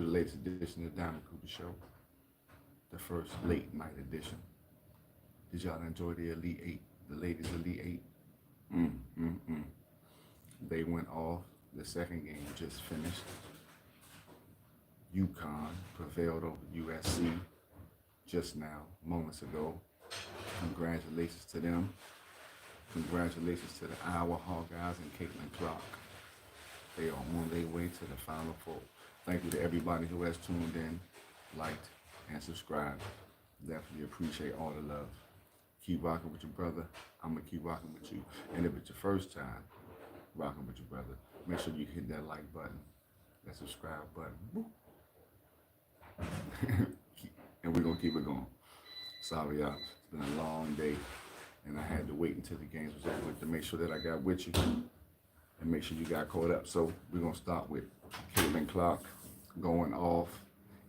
to the latest edition of the Diamond Cooper Show, the first late night edition. Did y'all enjoy the Elite Eight, the ladies Elite Eight? They went off. The second game just finished. Uconn prevailed over USC just now, moments ago. Congratulations to them. Congratulations to the Iowa Hawkeyes and Caitlin Clark. They are on their way to the Final Four. Thank you to everybody who has tuned in, liked, and subscribed. Definitely appreciate all the love. Keep rocking with your brother. I'm going to keep rocking with you. And if it's your first time rocking with your brother, make sure you hit that like button, that subscribe button. Woo. And we're going to keep it going. Sorry, y'all. It's been a long day, and I had to wait until the games was over to make sure that I got with you and make sure you got caught up. So we're going to start with Caitlin Clark going off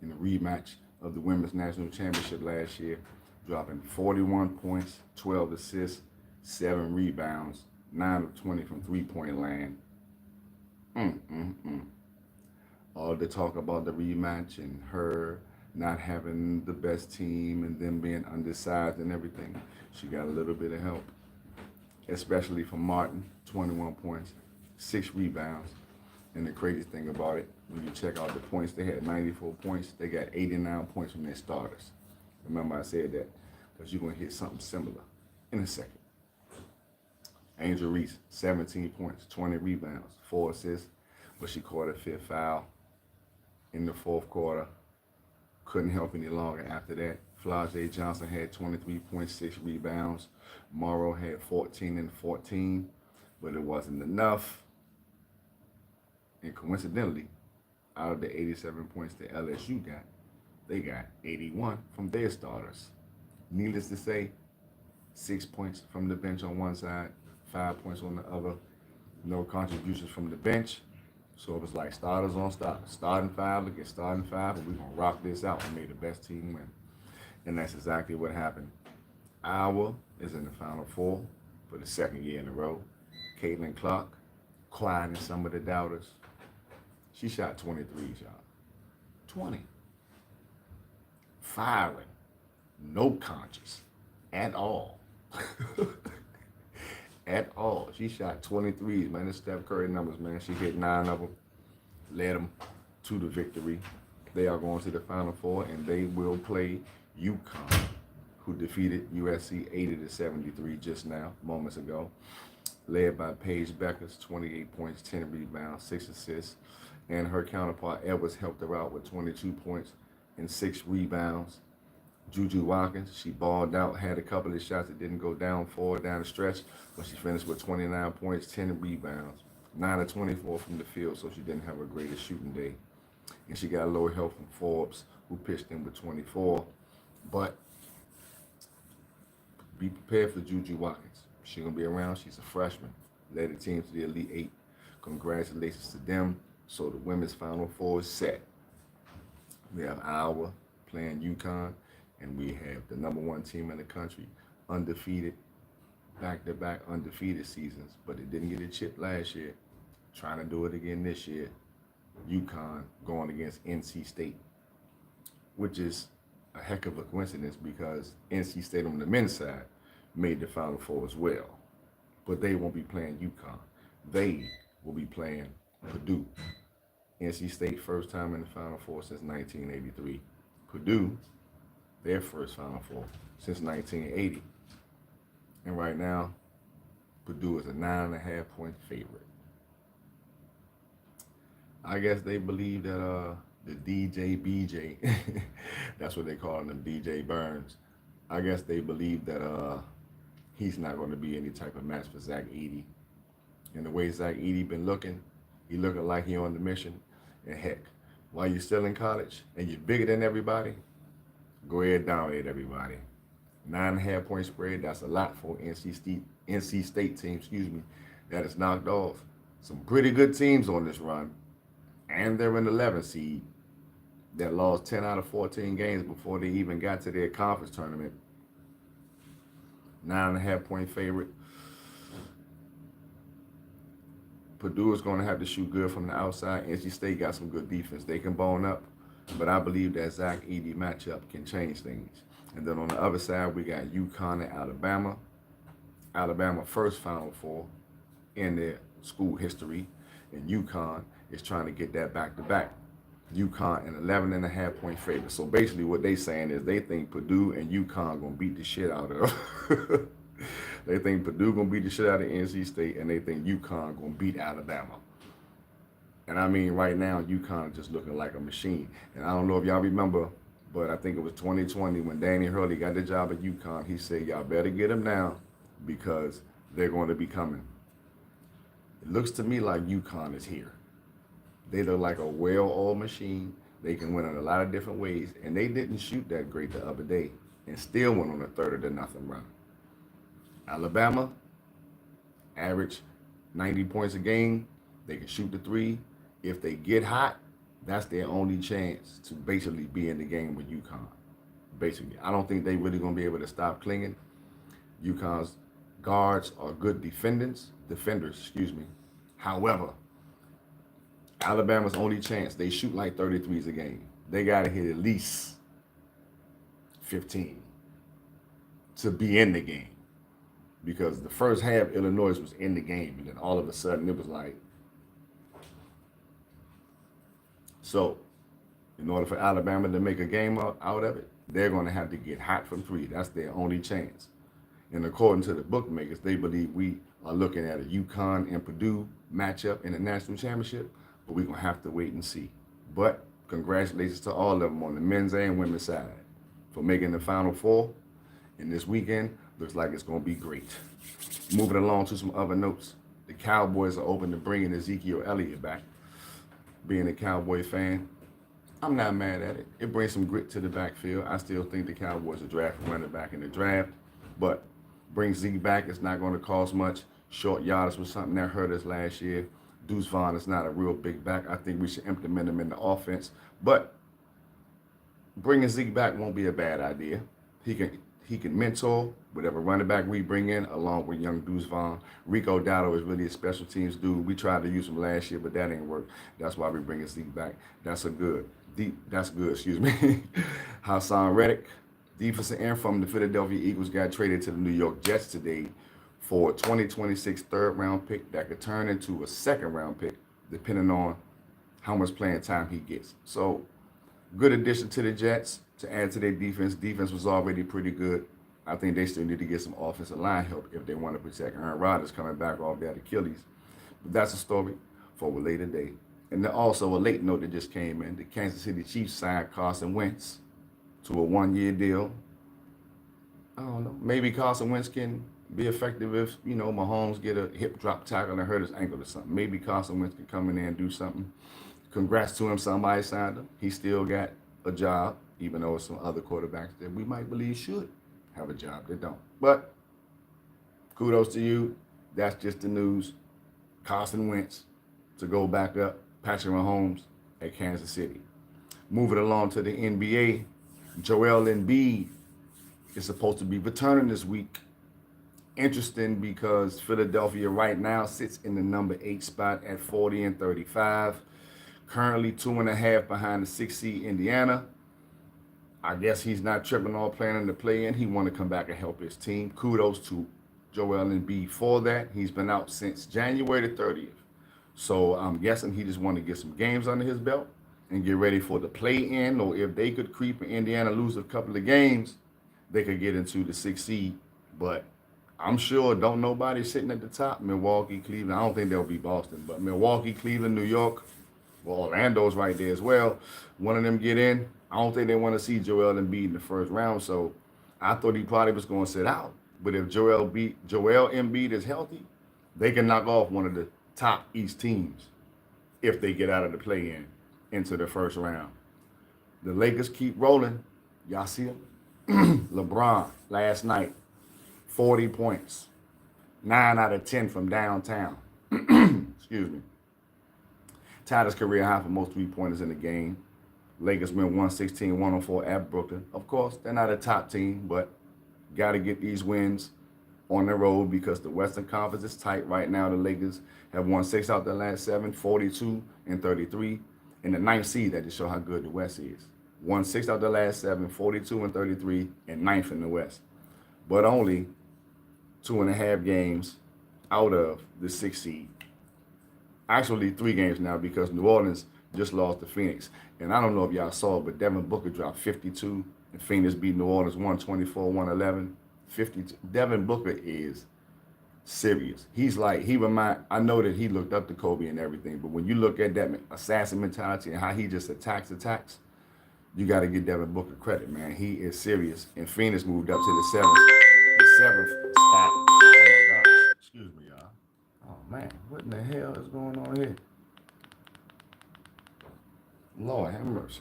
in the rematch of the Women's National Championship last year, dropping 41 points, 12 assists, 7 rebounds, 9 of 20 from three-point land. All the talk about the rematch and her not having the best team and them being undersized and everything. She got a little bit of help, especially from Martin, 21 points, 6 rebounds. And the crazy thing about it, when you check out the points, they had 94 points. They got 89 points from their starters. Remember I said that, because you're going to hit something similar in a second. Angel Reese, 17 points, 20 rebounds, 4 assists, but she caught a 5th foul in the 4th quarter. Couldn't help any longer after that. Flau'jae Johnson had 23.6 rebounds. Morrow had 14 and 14, but it wasn't enough. And coincidentally, out of the 87 points that LSU got, they got 81 from their starters. Needless to say, 6 points from the bench on one side, 5 points on the other. No contributions from the bench. So it was like starters on starters. Starting 5 against starting 5, and we're going to rock this out and make the best team win. And that's exactly what happened. Iowa is in the Final Four for the 2nd year in a row. Caitlin Clark, quieting some of the doubters. She shot 23s, y'all. 20. Firing. No conscience. At all. At all. She shot 23s, man. It's Steph Curry numbers, man. She hit 9 of them. Led them to the victory. They are going to the Final Four, and they will play Uconn, who defeated USC 80-73 just now, moments ago. Led by Paige Beckers, 28 points, 10 rebounds, 6 assists. And her counterpart, Edwards, helped her out with 22 points and 6 rebounds. Juju Watkins, she balled out, had a couple of shots that didn't go down for her down the stretch, but she finished with 29 points, 10 rebounds, 9 of 24 from the field, so she didn't have her greatest shooting day. And she got a little help from Forbes, who pitched in with 24. But be prepared for Juju Watkins. She's going to be around. She's a freshman. Led the team to the Elite Eight. Congratulations to them. So the women's Final Four is set. We have Iowa playing Uconn, and we have the #1 team in the country, undefeated, back-to-back undefeated seasons, but it didn't get a chip last year. Trying to do it again this year. Uconn going against NC State, which is a heck of a coincidence because NC State on the men's side made the Final Four as well. But they won't be playing Uconn. They will be playing Purdue. NC State first time in the Final Four since 1983. Purdue, their first Final Four since 1980. And right now, Purdue is a 9.5-point favorite. I guess they believe that the DJ BJ, that's what they call him, DJ Burns. I guess they believe that he's not going to be any type of match for Zach Edey. And the way Zach Edey been looking, he looking like he on the mission. And heck, while you're still in college and you're bigger than everybody, go ahead and dominate everybody. 9.5-point spread, that's a lot for NC State team, that is knocked off some pretty good teams on this run. And they're an 11 seed that lost 10 out of 14 games before they even got to their conference tournament. 9.5-point favorite. Purdue is going to have to shoot good from the outside. NC State got some good defense. They can bone up, But I believe that Zach-Edey matchup can change things. And then on the other side, we got Uconn and Alabama. Alabama first Final Four in their school history, and Uconn is trying to get that back-to-back. Uconn an 11.5-point favorite. So basically what they saying is they think Purdue and Uconn going to beat the shit out of They think Purdue going to beat the shit out of NC State, and they think Uconn going to beat Alabama. And I mean, right now, Uconn just looking like a machine. And I don't know if y'all remember, but I think it was 2020 when Danny Hurley got the job at Uconn. He said, y'all better get him now because they're going to be coming. It looks to me like Uconn is here. They look like a well-oiled machine. They can win in a lot of different ways. And they didn't shoot that great the other day and still went on a 30-0 run. Alabama, average 90 points a game. They can shoot the three. If they get hot, that's their only chance to basically be in the game with Uconn. Basically, I don't think they really going to be able to stop clinging. Uconn's guards are good defenders. However, Alabama's only chance, they shoot like 33s a game. They got to hit at least 15 to be in the game. Because the first half, Illinois was in the game, and then all of a sudden it was like. So, in order for Alabama to make a game out of it, they're going to have to get hot from three. That's their only chance. And according to the bookmakers, they believe we are looking at a Uconn and Purdue matchup in the national championship, but we're going to have to wait and see. But congratulations to all of them on the men's and women's side for making the Final Four. And this weekend looks like it's going to be great. Moving along to some other notes. The Cowboys are open to bringing Ezekiel Elliott back. Being a Cowboy fan, I'm not mad at it. It brings some grit to the backfield. I still think the Cowboys are drafting running back in the draft, but bring Zeke back. It's not going to cost much. Short yardage was something that hurt us last year. Deuce Vaughn is not a real big back. I think we should implement him in the offense, but bringing Zeke back won't be a bad idea. He can mentor whatever running back we bring in, along with young Deuce Vaughn. Rico Dowdle is really a special teams dude. We tried to use him last year, but that didn't work. That's why we bring Zeke back. That's good, excuse me. Hassan Reddick, defensive end from the Philadelphia Eagles, got traded to the New York Jets today for a 2026 third-round pick that could turn into a second-round pick, depending on how much playing time he gets. So, good addition to the Jets to add to their defense. Defense was already pretty good. I think they still need to get some offensive line help if they want to protect Aaron Rodgers coming back off that Achilles. But that's a story for a later day. And then also a late note that just came in. The Kansas City Chiefs signed Carson Wentz to a one-year deal. I don't know. Maybe Carson Wentz can be effective if, Mahomes get a hip drop tackle and hurt his ankle or something. Maybe Carson Wentz can come in there and do something. Congrats to him. Somebody signed him. He still got a job, even though some other quarterbacks that we might believe should have a job. They don't. But kudos to you. That's just the news. Carson Wentz to go back up. Patrick Mahomes at Kansas City. Moving along to the NBA, Joel Embiid is supposed to be returning this week. Interesting because Philadelphia right now sits in the number 8 spot at 40-35. Currently 2.5 behind the 6th seed Indiana. I guess he's not tripping on planning to play in. He want to come back and help his team. Kudos to Joel Embiid for that. He's been out since January the 30th. So I'm guessing he just want to get some games under his belt and get ready for the play-in. Or if they could creep and Indiana lose a couple of games, they could get into the 6th seed. But I'm sure don't nobody sitting at the top. Milwaukee, Cleveland. I don't think they'll be Boston. But Milwaukee, Cleveland, New York. Well, Orlando's right there as well. One of them get in. I don't think they want to see Joel Embiid in the first round. So I thought he probably was going to sit out. But if Joel Embiid is healthy, they can knock off one of the top East teams if they get out of the play-in into the first round. The Lakers keep rolling. Y'all see them? LeBron last night, 40 points. 9 out of 10 from downtown. Excuse me. Tied his career high for most three-pointers in the game. Lakers win 116-104 at Brooklyn. Of course, they're not a top team, but got to get these wins on the road because the Western Conference is tight right now. The Lakers have won 6 out of the last 7, 42-33. In the ninth seed, that just show how good the West is. Won 6 out of the last 7, 42-33, and ninth in the West. But only 2.5 games out of the 6th seed. Actually, 3 games now because New Orleans just lost to Phoenix. And I don't know if y'all saw it, but Devin Booker dropped 52, and Phoenix beat New Orleans 124-111. 52. Devin Booker is serious. He's like, I know that he looked up to Kobe and everything, but when you look at that assassin mentality and how he just attacks, you got to give Devin Booker credit, man. He is serious. And Phoenix moved up to the 7th spot. Oh my gosh. Excuse me, y'all. Oh man, what in the hell is going on here? Lord have mercy.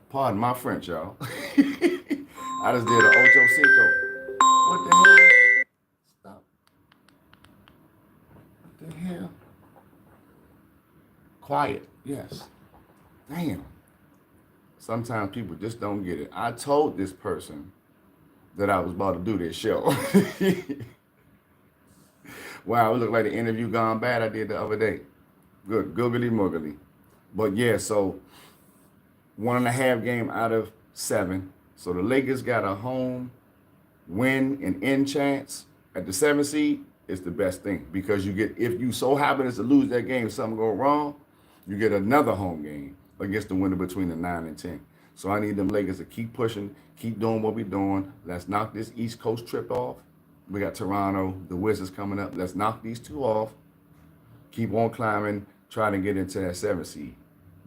Pardon my French, y'all. I just did an Ocho Cinco. What the hell? Stop. What the hell? Quiet, yes. Damn. Sometimes people just don't get it. I told this person that I was about to do this show. Wow, it looked like the interview gone bad I did the other day. Good, googly moogly. But yeah, so 1.5 game out of 7. So the Lakers got a home win and end chance at the 7th seed. It's the best thing because you get, if you so happen to lose that game, something go wrong, you get another home game against the winner between the 9 and 10. So I need them Lakers to keep pushing, keep doing what we're doing. Let's knock this East Coast trip off. We got Toronto, the Wizards coming up. Let's knock these 2 off. Keep on climbing, trying to get into that 7th seed.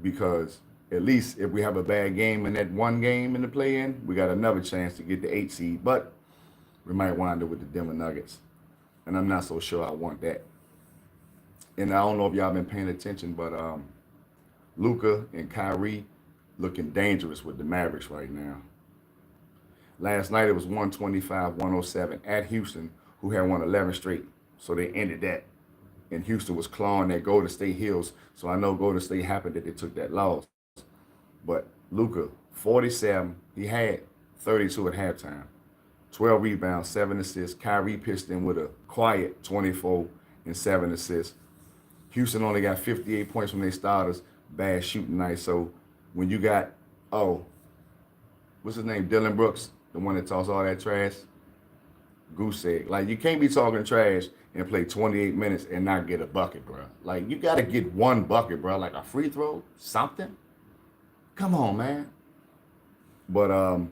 Because at least if we have a bad game in that 1 game in the play-in, we got another chance to get the 8th seed. But we might wind up with the Denver Nuggets. And I'm not so sure I want that. And I don't know if y'all been paying attention, but Luka and Kyrie looking dangerous with the Mavericks right now. Last night it was 125-107 at Houston, who had won 11 straight. So they ended that. And Houston was clawing their Golden State heels. So I know Golden State happened that they took that loss. But Luka, 47, he had 32 at halftime. 12 rebounds, 7 assists. Kyrie pitched in with a quiet 24 and 7 assists. Houston only got 58 points from their starters. Bad shooting night. So when you got, what's his name? Dylan Brooks, the one that talks all that trash. Goose egg. Like, you can't be talking trash and play 28 minutes and not get a bucket, bro. Like, you got to get 1 bucket, bro. Like a free throw, something. Come on, man. But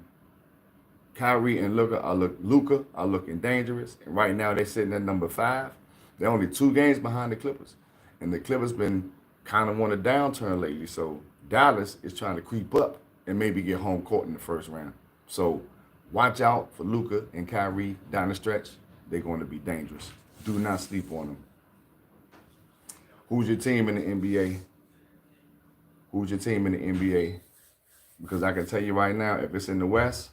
Kyrie and Luka are looking dangerous. And right now they're sitting at number 5. They're only 2 games behind the Clippers. And the Clippers been kind of on a downturn lately. So Dallas is trying to creep up and maybe get home court in the first round. So watch out for Luka and Kyrie down the stretch. They're going to be dangerous. Do not sleep on them. Who's your team in the NBA? Who's your team in the NBA? Because I can tell you right now, if it's in the West,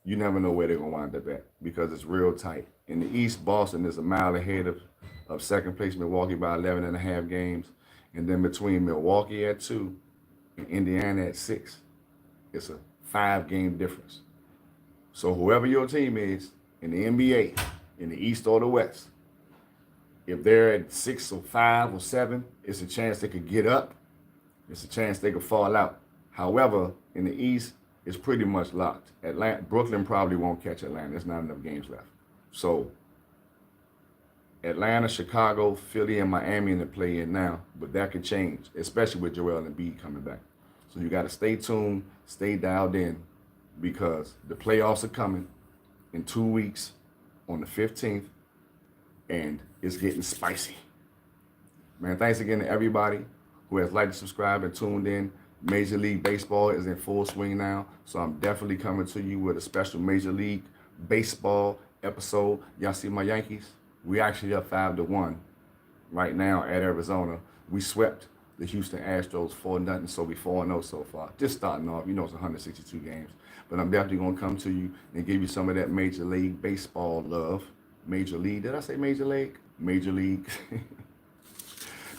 you never know where they're going to wind up at because it's real tight. In the East, Boston is a mile ahead of second place Milwaukee by 11.5 games. And then between Milwaukee at 2 and Indiana at 6, it's a 5-game difference. So whoever your team is in the NBA, in the East or the West, if they're at 6 or 5 or 7, it's a chance they could get up. It's a chance they could fall out. However, in the East, it's pretty much locked. Brooklyn probably won't catch Atlanta. There's not enough games left. So Atlanta, Chicago, Philly, and Miami in the play-in now, but that could change, especially with Joel Embiid coming back. So you got to stay tuned, stay dialed in, because the playoffs are coming in 2 weeks on the 15th, and it's getting spicy. Man, thanks again to everybody who has liked, subscribed, and tuned in. Major League Baseball is in full swing now, so I'm definitely coming to you with a special Major League Baseball episode. Y'all see my Yankees? We actually up 5-1 right now at Arizona. We swept the Houston Astros 4-0, so we 4-0 so far. Just starting off, you know it's 162 games. But I'm definitely going to come to you and give you some of that Major League Baseball love. Major League, did I say Major League? Major League.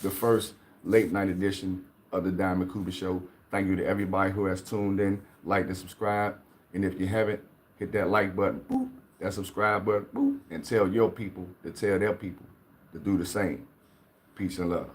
The first late night edition of the Diamond Cooper Show. Thank you to everybody who has tuned in, liked, and subscribed. And if you haven't, hit that like button, boop, that subscribe button, boop, and tell your people to tell their people to do the same. Peace and love.